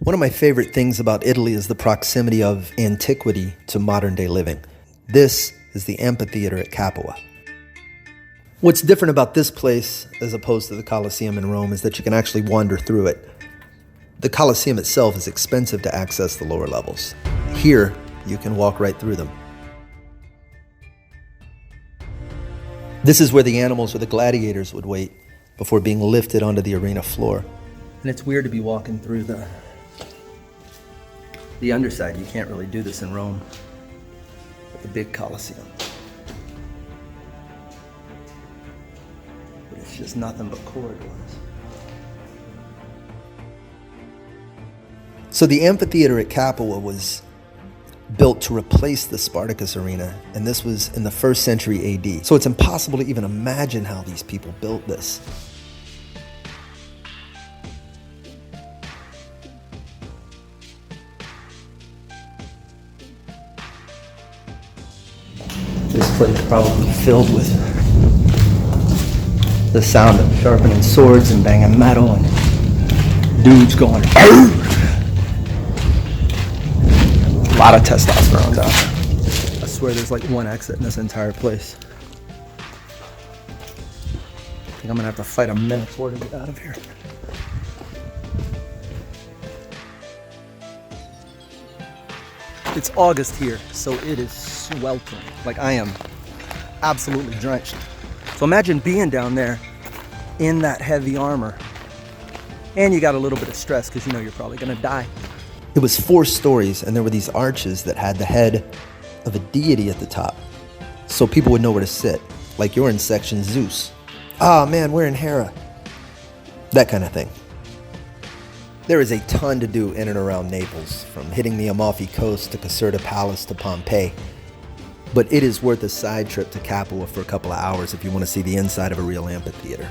One of my favorite things about Italy is the proximity of antiquity to modern-day living. This is the amphitheater at Capua. What's different about this place, as opposed to the Colosseum in Rome, is that you can actually wander through it. The Colosseum itself is expensive to access the lower levels. Here, you can walk right through them. This is where the animals or the gladiators would wait before being lifted onto the arena floor. And it's weird to be walking through the underside. You can't really do this in Rome at the big Colosseum. But it's just nothing but corridors. So the amphitheater at Capua was built to replace the Spartacus Arena, and this was in the 1st century AD. So it's impossible to even imagine how these people built this. This place is probably filled with the sound of sharpening swords and banging metal and dudes going, "Arr!" A lot of testosterone out there. I swear there's like one exit in this entire place. I think I'm gonna have to fight a minotaur to get out of here. It's August here, so it is sweltering. Like, I am absolutely drenched. So imagine being down there in that heavy armor, and you got a little bit of stress because you know you're probably gonna die. It was 4 stories, and there were these arches that had the head of a deity at the top, so people would know where to sit. Like, you're in section Zeus. Ah, man, we're in Hera. That kind of thing. There is a ton to do in and around Naples, from hitting the Amalfi Coast to Caserta Palace to Pompeii. But it is worth a side trip to Capua for a couple of hours if you want to see the inside of a real amphitheater.